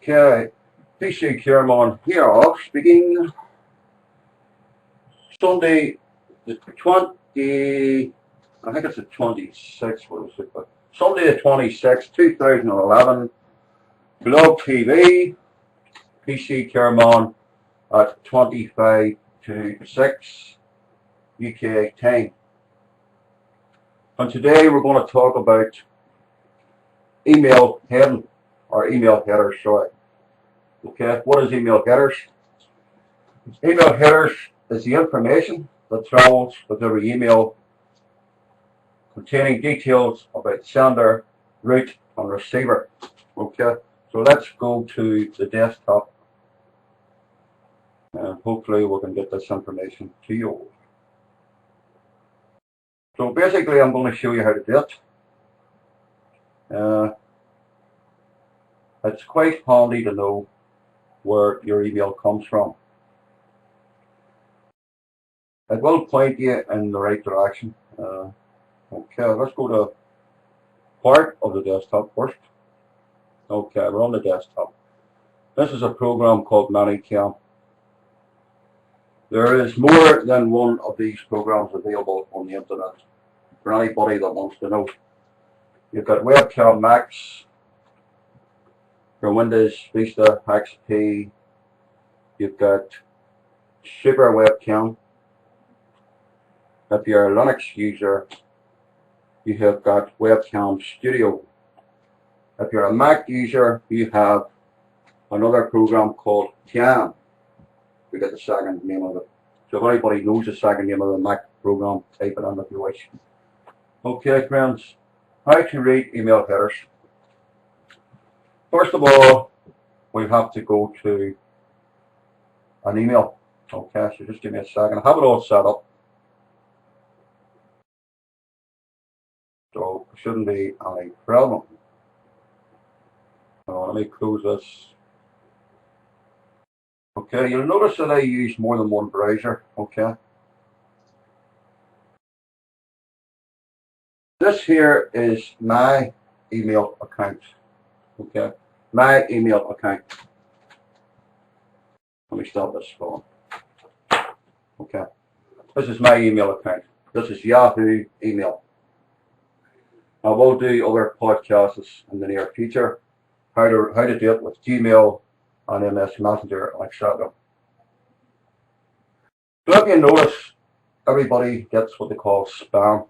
Okay, pccareman here, speaking. Sunday, the 20, I think it's the 26th, what is it? But Sunday the 26th, 2011, Blog TV, pccareman at 25 to 6 UK time. And today we're going to talk about email heading, or email headers, sorry. Okay, what is email headers? Email headers is the information that travels with every email containing details about sender, route, and receiver. Okay, so let's go to the desktop and hopefully we can get this information to you. So basically I'm going to show you how to do it. It's quite handy to know where your email comes from. It will point you in the right direction. Okay, let's go to part of the desktop first. Okay, we're on the desktop. This is a program called ManyCam. There is more than one of these programs available on the internet for anybody that wants to know. You've got Webcam Max for Windows, Vista, XP. You've got Super Webcam. If you're a Linux user, you have got Webcam Studio. If you're a Mac user, you have another program called Cam. We get the second name of it. So if anybody knows the second name of the Mac program, type it in if you wish. Okay, friends, how to read email headers. First of all, we have to go to an email. Okay, so just give me a second. I have it all set up. So it shouldn't be any problem. Let me close this. Okay, you'll notice that I use more than one browser. Okay. This here is my email account. Okay, my email account. Let me stop this phone. Okay, this is my email account. This is Yahoo email. I will do other podcasts in the near future. How to do it with Gmail and MS Messenger, etc. So if you notice, everybody gets what they call spam.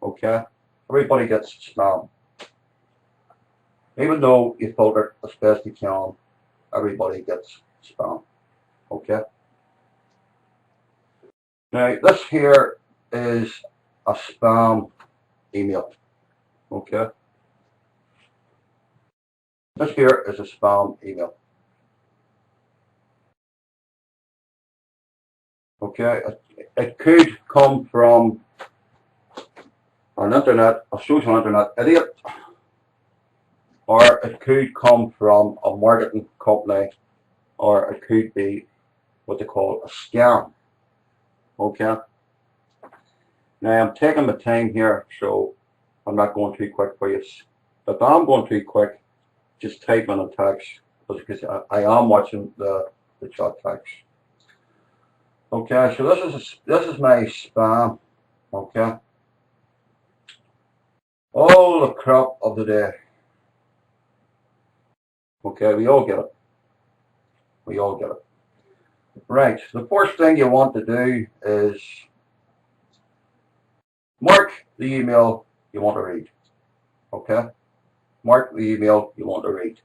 Okay, everybody gets spam. Even though you filter as best you can, everybody gets spam. Okay. Now this here is a spam email. Okay. This here is a spam email. Okay, it could come from an internet, a social internet idiot, or it could come from a marketing company, or it could be what they call a scam. Okay. Now I'm taking my time here, so I'm not going too quick for you. If I'm going too quick, just type in a text, because I am watching the chat text. Okay, so this is my spam. Okay, all the crap of the day. Okay, we all get it. We all get it. Right, the first thing you want to do is mark the email you want to read. Okay, mark the email you want to read.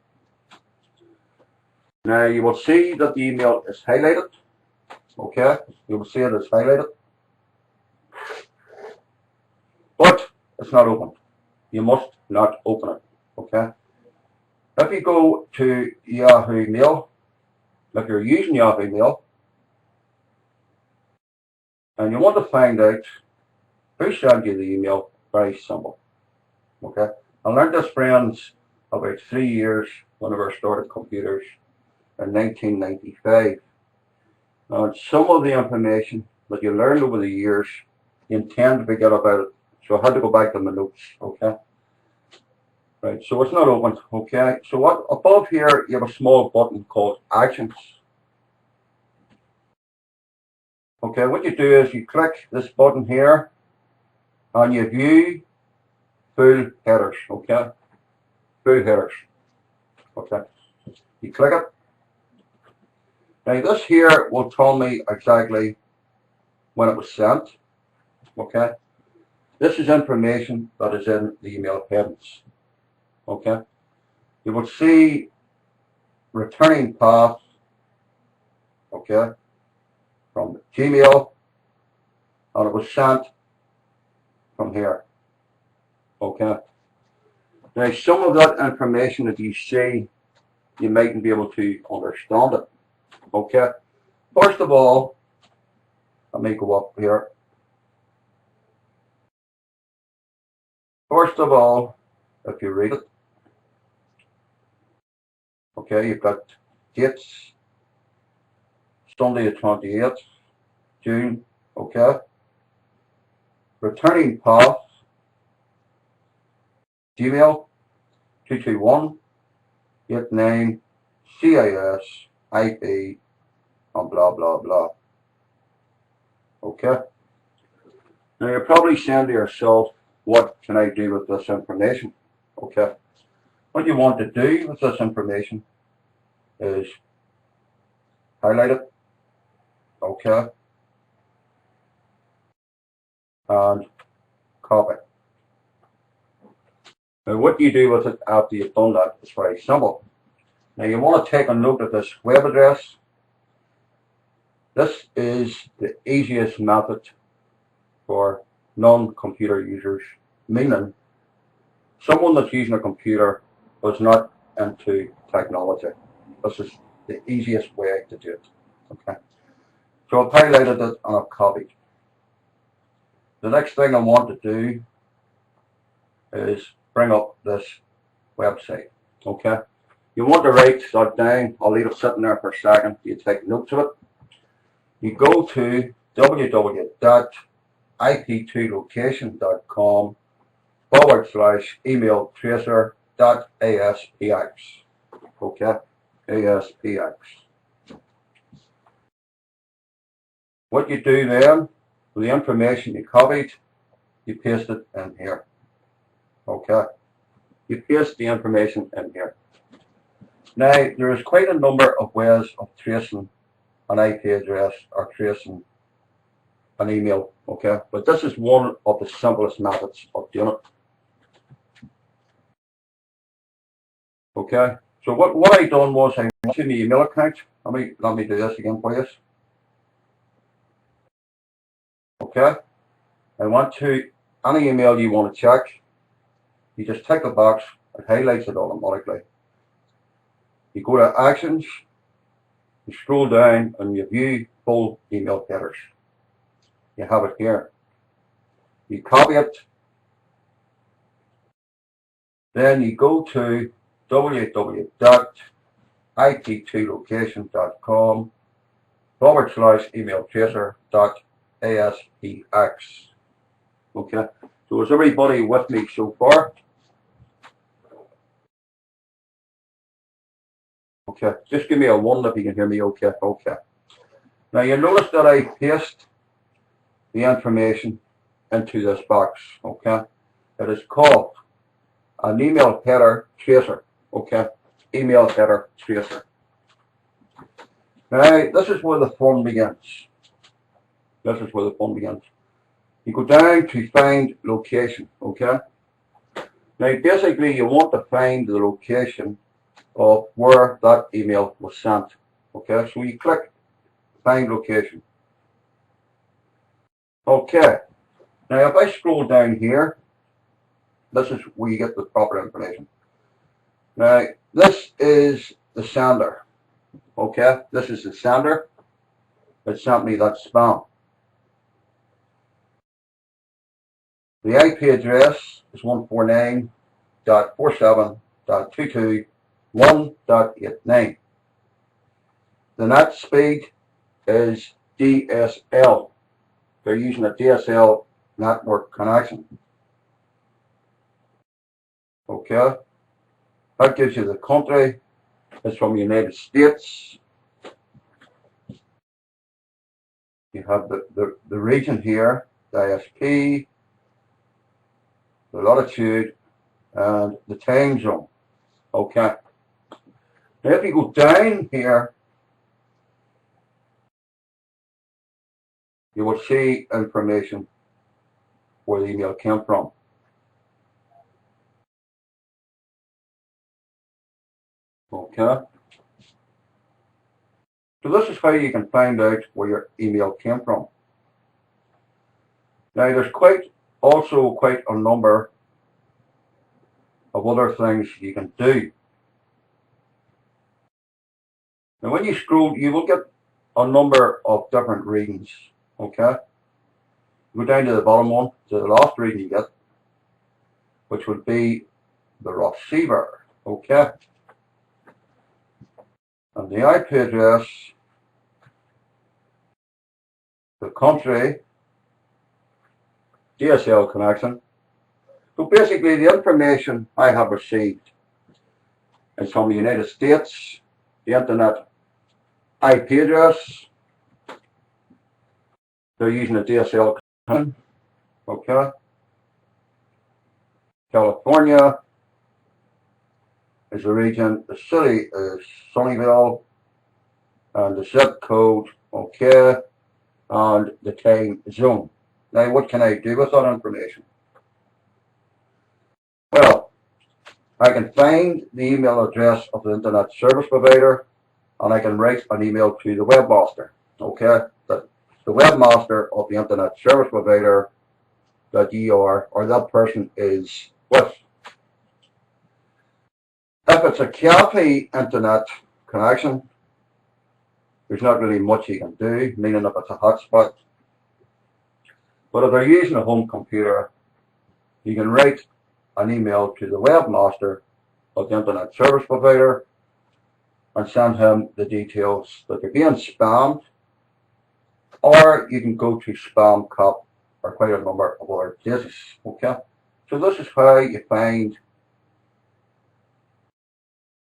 Now you will see that the email is highlighted. Okay, you will see it is highlighted, but it's not open. You must not open it. Okay, if you go to Yahoo Mail, if you're using Yahoo Mail, and you want to find out who sent you the email, very simple. Okay, I learned this, friends, about 3 years whenever I started computers in 1995. And some of the information that you learned over the years, you intend to forget about it. So I had to go back to my notes. Okay. Right, so it's not open. Okay, so what above here you have a small button called Actions. Okay, what you do is you click this button here and you view full headers. Okay, full headers. Okay, you click it. Now this here will tell me exactly when it was sent. Okay, this is information that is in the email headings. Okay, you will see returning path. Okay, from Gmail, and it was sent from here. Okay. Now some of that information that you see, you mightn't be able to understand it. Okay. First of all, let me go up here. First of all, if you read it, okay, you've got dates, Sunday the 28th, June, okay. Returning path, Gmail, 221, 89, CIS, IP, and blah, blah, blah. Okay. Now you're probably saying to yourself, what can I do with this information? Okay. What you want to do with this information is highlight it. Okay. And copy. Now what you do with it after you've done that is very simple. Now you want to take a note of this web address. This is the easiest method for non-computer users, meaning someone that's using a computer was not into technology. This is the easiest way to do it. Okay. So I've highlighted it and I've copied. The next thing I want to do is bring up this website. Okay. You want to write that down. I'll leave it sitting there for a second. You take notes of it. You go to www.iptlocation.com/email-tracer.aspx. Okay. ASPX. What you do then, with the information you copied, you paste it in here. Okay. You paste the information in here. Now, there is quite a number of ways of tracing an IP address or tracing an email, okay? But this is one of the simplest methods of doing it. Okay? So what I done was I went to my email account. Let me do this again for you. Okay? I went to any email you want to check. You just tick a box, it highlights it automatically. You go to Actions, you scroll down and you view full email headers. You have it here. You copy it. Then you go to www.iptlocation.com/email-tracer.aspx. Okay. So is everybody with me so far? Okay. Just give me a 1 if you can hear me okay. Okay. Now you notice that I paste the information into this box. Okay. It is called an email header tracer. Okay. Email header tracer. Now this is where the fun begins. This is where the fun begins. You go down to find location. Okay. Now basically you want to find the location of where that email was sent. Okay. So you click find location. Okay. Now if I scroll down here, this is where you get the proper information. Now this is the sender. Okay. This is the sender that sent me that spam. The IP address is 149.47.22.1.89. The net speed is DSL. They're using a DSL network connection. Okay. That gives you the country. It's from the United States. You have the region here, the ISP, the latitude, and the time zone. Okay. Now if you go down here, you will see information where the email came from. Okay. So this is how you can find out where your email came from. Now there's also quite a number of other things you can do. Now when you scroll, you will get a number of different readings. Okay. Go down to the bottom one, to the last reading you get, which would be the receiver. Okay. And the IP address, the country, DSL connection. So basically the information I have received is from the United States, the internet IP address. They're using a DSL connection. Okay. California is the region, the city is Sunnyvale, and the zip code, okay, and the time zone. Now what can I do with that information? Well, I can find the email address of the internet service provider, and I can write an email to the webmaster, okay, that the webmaster of the internet service provider that you are, or that person is with. If it's a cafe internet connection, there's not really much you can do, meaning if it's a hotspot. But if they're using a home computer, you can write an email to the webmaster of the internet service provider and send him the details that they're being spammed, or you can go to Spam Cop or quite a number of other places. Okay, so this is how you find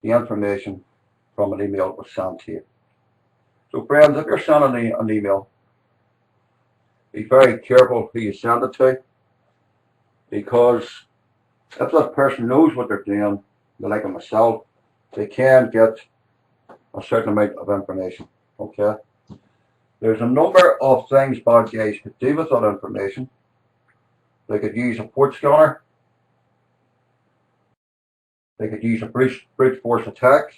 the information from an email that was sent to you. So friends, if you're sending an email, be very careful who you send it to, because if that person knows what they're doing, like myself, they can get a certain amount of information. Okay, there's a number of things bad guys could do with that information. They could use a port scanner. They could use a brute force attack.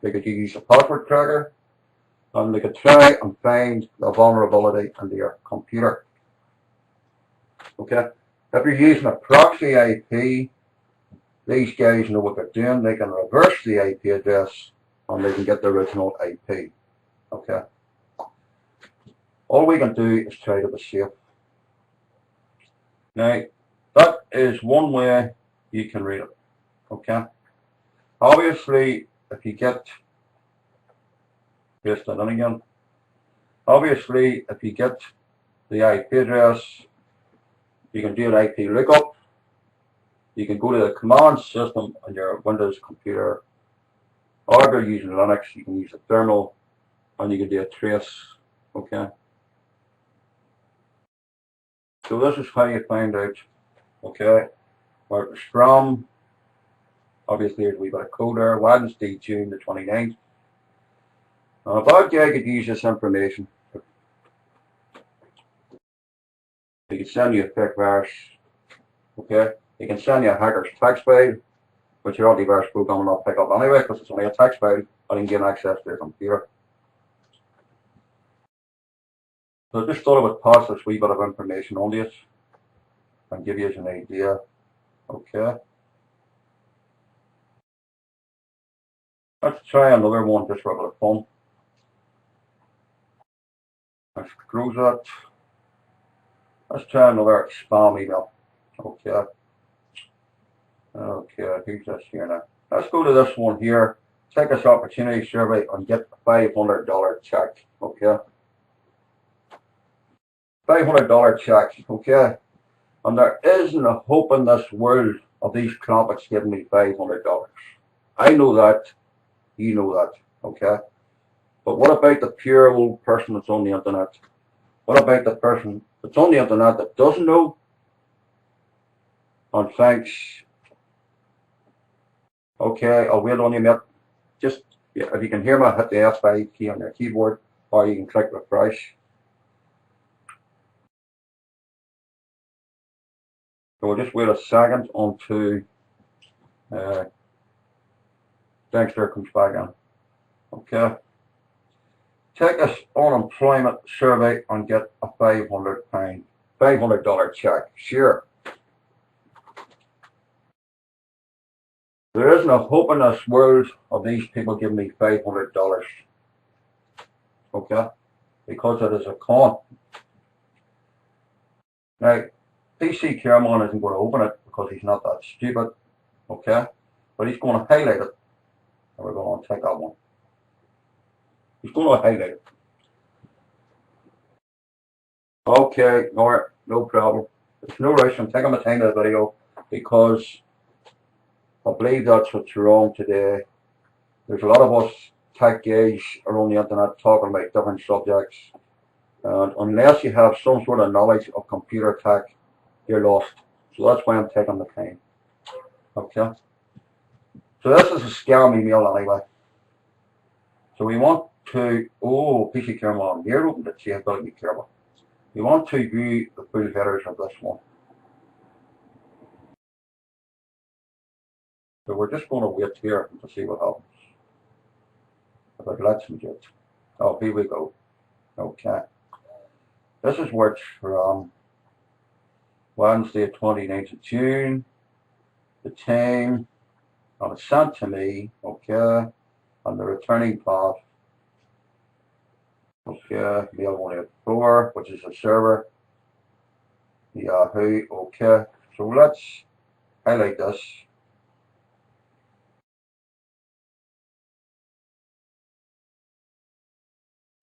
They could use a password cracker, and they could try and find the vulnerability in your computer. Okay, if you're using a proxy IP, these guys know what they're doing. They can reverse the IP address and they can get the original IP. Okay, all we can do is try to be safe. Now, that is one way you can read it. Okay, obviously, if you get paste that in again. Obviously, if you get the IP address, you can do an IP lookup. You can go to the command system on your Windows computer, or if you're using Linux, you can use a terminal and you can do a trace. Okay. So this is how you find out, okay, where it was from. Obviously, there's a wee bit of code there. Wednesday, June the 29th. A bad guy could use this information. He can send you a fake virus. Okay. He can send you a hacker's text file, which your antivirus program will not pick up anyway, because it's only a text file, and you can gain access to your computer. So I just thought I would pass this wee bit of information on to you and give you an idea. Okay. Let's try another one just for a bit of fun. Let's close that. Let's try another spam email. Okay. Okay, who's this here now? Let's go to this one here. Take this opportunity survey and get a $500 check. Okay. $500 check. Okay. And there isn't a hope in this world of these trumpets giving me $500. I know that, you know that, okay? But what about the pure old person that's on the internet? What about the person that's on the internet that doesn't know and thinks, okay, I'll wait on you, mate. Just, if you can hear me, hit the F5 key on your keyboard, or you can click refresh. So we'll just wait a second until Dexter comes back in. Okay. Take this unemployment survey and get a $500 check. Sure. There isn't a hope in this world of these people giving me $500. Okay? Because it is a con. Now, PCcareman isn't going to open it because he's not that stupid. Okay? But he's going to highlight it. And we're going to take that one. He's going to highlight it. Okay, no problem. There's no rush. I'm taking my time to the video because I believe that's what's wrong today. There's a lot of us tech guys around the internet talking about different subjects. And unless you have some sort of knowledge of computer tech, you're lost. So that's why I'm taking the time. Okay? So this is a scam email anyway. So we want to, PCcareman, here opened it, so you've got to be careful. You want to view the full headers of this one. So we're just going to wait here to see what happens. If it lets me get. Oh, here we go. Okay. This is where it's from. Wednesday, 29th of June. The time. And it's sent to me. Okay. And the returning path. Okay. Mail 184, which is a server. Yahoo. Okay. So let's highlight this.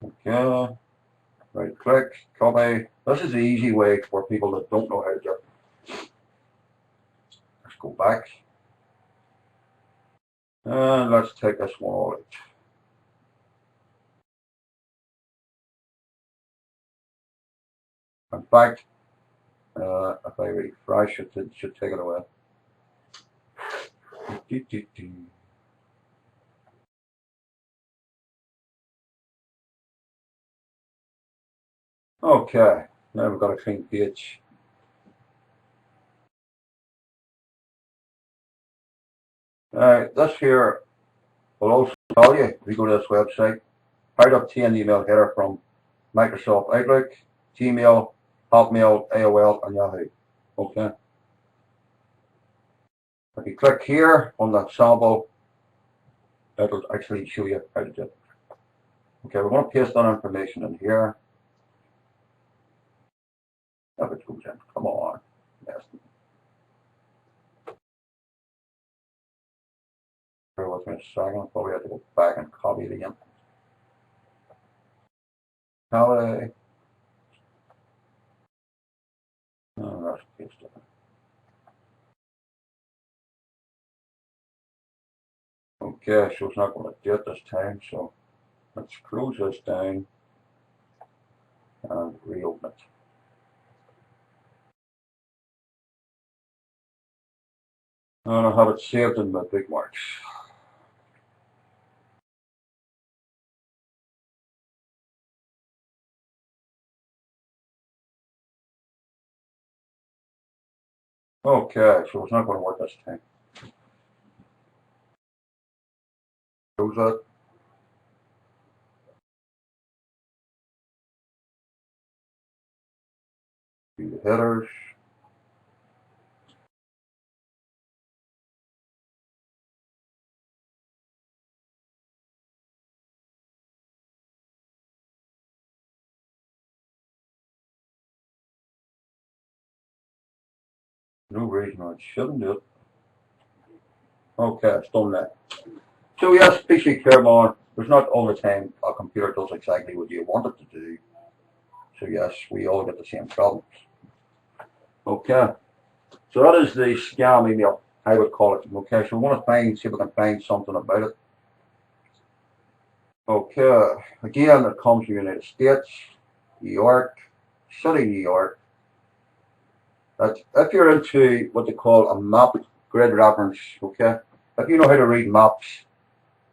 Okay. Right click, copy. This is the easy way for people that don't know how to do it. Let's go back. And let's take this one out. In fact, if I refresh it, it should take it away. Okay, now we've got a clean page. This here will also tell you, if you go to this website, how to obtain the email header from Microsoft Outlook, Gmail, Hotmail, AOL, and Yahoo. Okay. If you click here on the sample, it'll actually show you how to do it. Okay, we're going to paste that information in here. If it goes in, come on. Yes. Bear with me a second. I'll probably have to go back and copy it again. Copy. And let's paste it. Okay, so it's not going to do it this time, so let's close this down and reopen it. And I'll have it saved in my bookmarks. Okay, so it's not going to work this time. Close that. Do the headers. No reason why it shouldn't do it. Okay, it's done that. So yes, PCcareman, there's not all the time a computer does exactly what you want it to do. So yes, we all get the same problems. Okay, so that is the scam email. I would call it. Okay, so we want to see if we can find something about it. Okay, again, it comes from the United States, New York, City, New York. That's if you're into what they call a map grid reference. Okay, if you know how to read maps,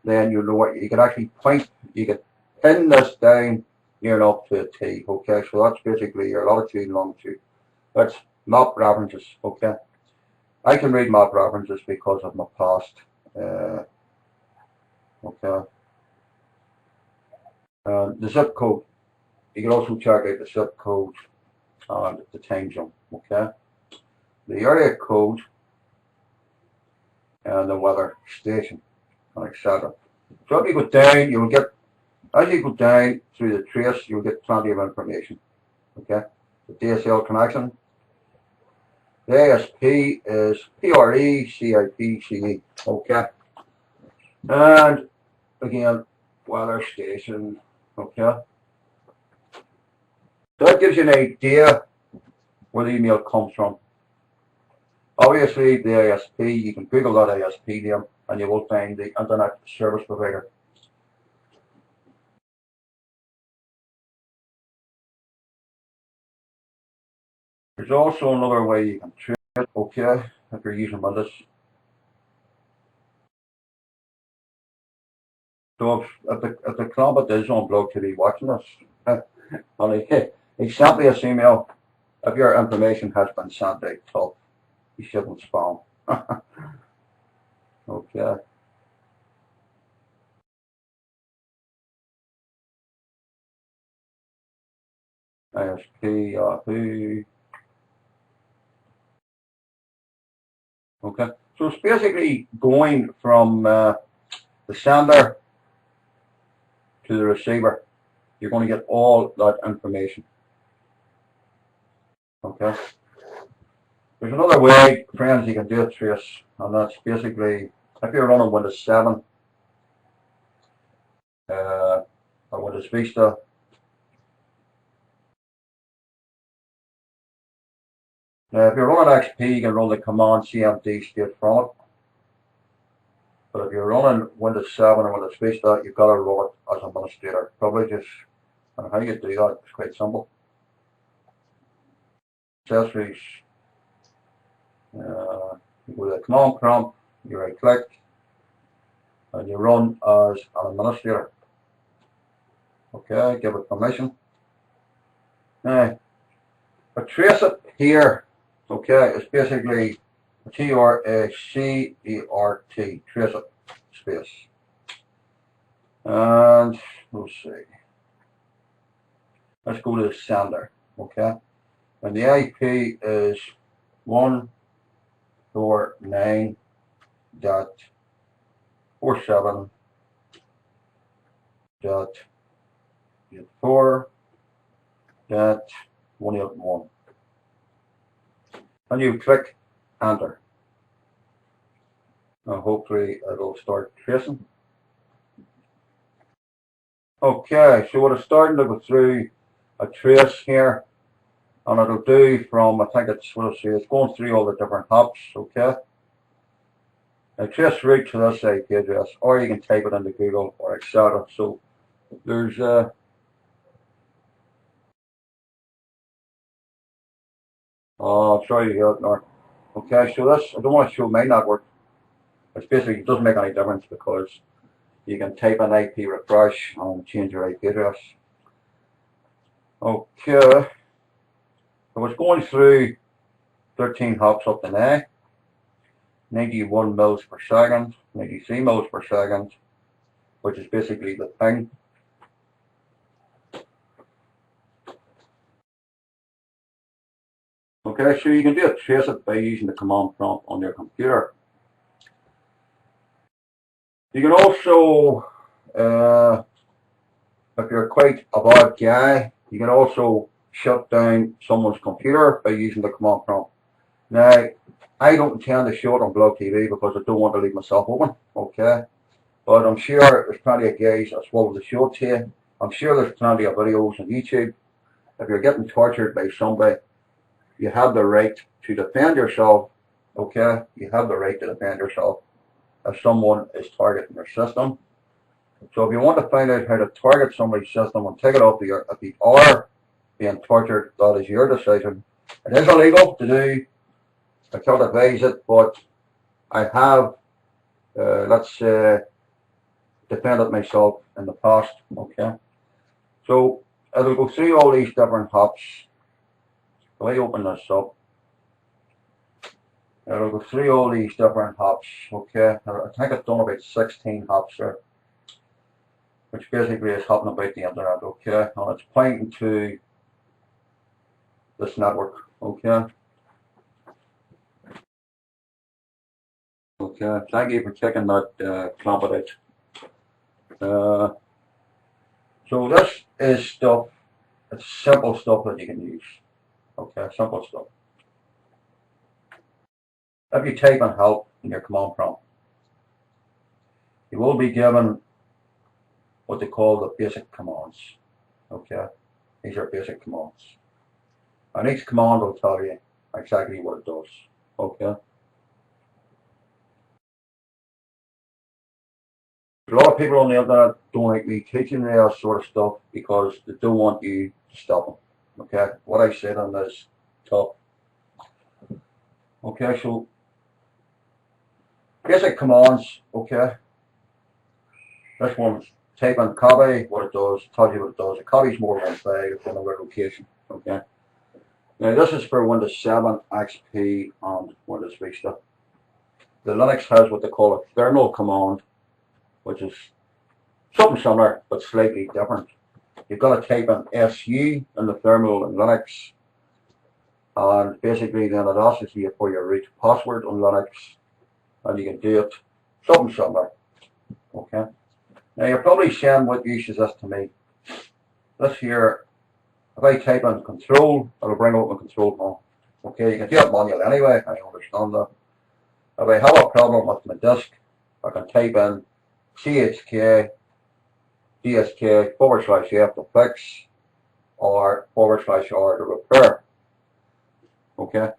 then you know what you can actually point. You can pin this down near enough to a T. Okay, so that's basically your latitude and longitude. That's map references. Okay, I can read map references because of my past. Okay, the zip code. You can also check out the zip code and the time zone. Okay, the area code and the weather station, and etc. So if you go down, you'll get, as you go down through the trace, you'll get plenty of information. Okay, the DSL connection. The ASP is PRECIPCE. Okay, and again, weather station. Okay, so that gives you an idea where the email comes from. Obviously, the ASP, you can Google that ASP name and you will find the internet service provider. There's also another way you can trace it, okay, if you're using Windows. So if the Clombat is on Blog TV watching us, and he sent me this email, if your information has been sent out, top, you shouldn't spam. Okay. ISP, Yahoo. Okay. So it's basically going from the sender to the receiver. You're going to get all that information. Okay. There's another way, friends, you can do a trace, and that's basically if you're running Windows 7 or Windows Vista. Now, if you're running XP, you can run the command CMD straight from it. But if you're running Windows 7 or Windows Vista, you've got to run it as administrator. Probably just, and how you do that is quite simple. Accessories, you go to the command prompt, you right click, and you run as an administrator. Okay, give it permission. Now, a trace it here, okay, it's basically TRACERT, trace it, space. And let's see. Let's go to the sender, okay? And the IP is 149.47.84.181. And you click enter. Now hopefully it'll start tracing. Okay, so it's starting to go through a trace here, and it'll do from, I think it's, what it's going through all the different hops, okay? Now trace route to this IP address, or you can type it into Google or etc. So there's oh, sorry to hear it now. Okay, so this, I don't want to show my network. It's basically, it doesn't make any difference because you can type an IP refresh and change your IP address. Okay, so it's going through 13 hops up to now, 91 mils per second, 93 mils per second, which is basically the ping. Okay, so you can do a trace it by using the command prompt on your computer. You can also, if you're quite a bad guy, you can also shut down someone's computer by using the command prompt. Now, I don't intend to show it on Blog TV because I don't want to leave myself open, okay? But I'm sure there's plenty of guys that's willing to show it to you. I'm sure there's plenty of videos on YouTube. If you're getting tortured by somebody, you have the right to defend yourself okay, you have the right to defend yourself if someone is targeting your system. So if you want to find out how to target somebody's system and take it off if you are being tortured, that is your decision. It is illegal to do. I can't advise it, but I have, let's say, defended myself in the past, okay? So it'll go through all these different hops. If I open this up, it'll go through all these different hops, okay? I think it's done about 16 hops there, which basically is hopping about the internet, okay? And it's pointing to this network, okay? Okay, thank you for checking that clamp it out. So this is stuff, it's simple stuff that you can use, okay? Simple stuff. If you type in help in your command prompt, you will be given what they call the basic commands, okay? These are basic commands. And each command will tell you exactly what it does, okay? A lot of people on the internet don't like me teaching this sort of stuff because they don't want you to stop them, okay? What I said on this top. Okay, so basic commands, okay? This one's type in copy, what it does, tells you what it does. A copy is more than 1 file, it's another location, okay? Now this is for Windows 7, XP, and Windows Vista. The Linux has what they call a thermal command, which is something similar, but slightly different. You've got to type in SU in the thermal in Linux, and basically then it asks you for your root password on Linux, and you can do it something similar, okay? Now you're probably saying, what use is this to me? This here, if I type in control, it'll bring up my control panel. Okay, you can do it manually anyway, I understand that. If I have a problem with my disk, I can type in chk dsk /f to fix or /r to repair. Okay.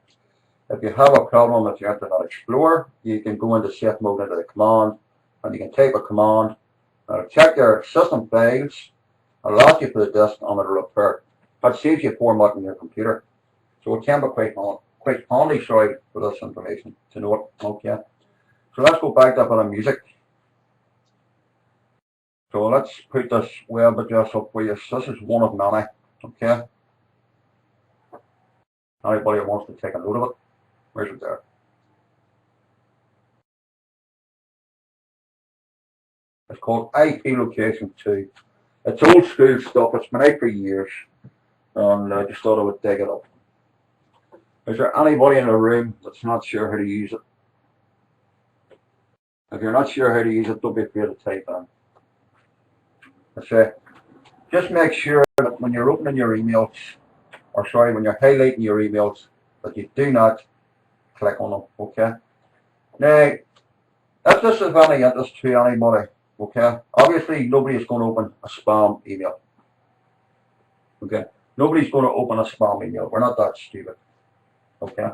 If you have a problem with your Internet Explorer, you can go into safe mode into the command, and you can type a command. Check your system files. It'll ask you for the disk and it'll repair. That saves you formatting your computer. So it can be quite handy, sorry, for this information to know it. Okay. So let's go back up on the music. So let's put this web address up for you. So this is one of many. Okay. Anybody who wants to take a note of it, where's it there? It's called IP location 2. It's old school stuff. It's been out for years, and I just thought I would dig it up. Is there anybody in the room that's not sure how to use it? If you're not sure how to use it, don't be afraid to type in. I say, just make sure that when you're opening your emails, or sorry, when you're highlighting your emails, that you do not click on them, okay? Now, if this is of any interest to anybody, okay, obviously nobody is going to open a spam email, okay? Nobody's going to open a spam email. We're not that stupid, okay?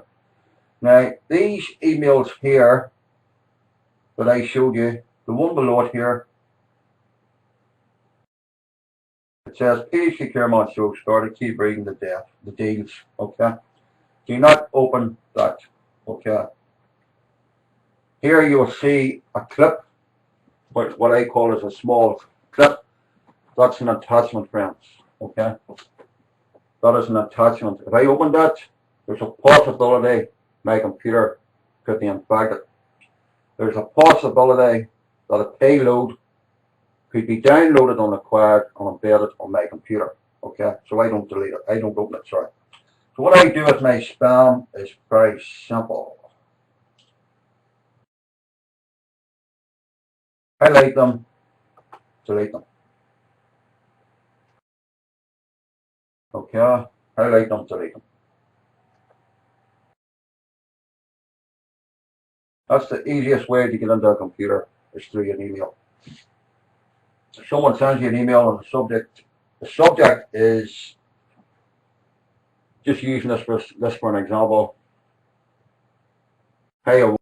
Now, these emails here that I showed you, the one below it here, it says PCcareman show started, keep reading the deals, okay? Do not open that, okay? Here you will see a clip, what I call is a small clip. That's an attachment, friends, okay? That is an attachment. If I open that, there's a possibility my computer could be infected. There's a possibility that a payload could be downloaded and acquired and embedded on my computer, okay? So I don't delete it, I don't open it, sorry. So what I do with my spam is very simple. Highlight them, delete them. Okay, highlight them, delete them. That's the easiest way to get into a computer, is through an email. If someone sends you an email and the subject is, just using this for an example, Hey,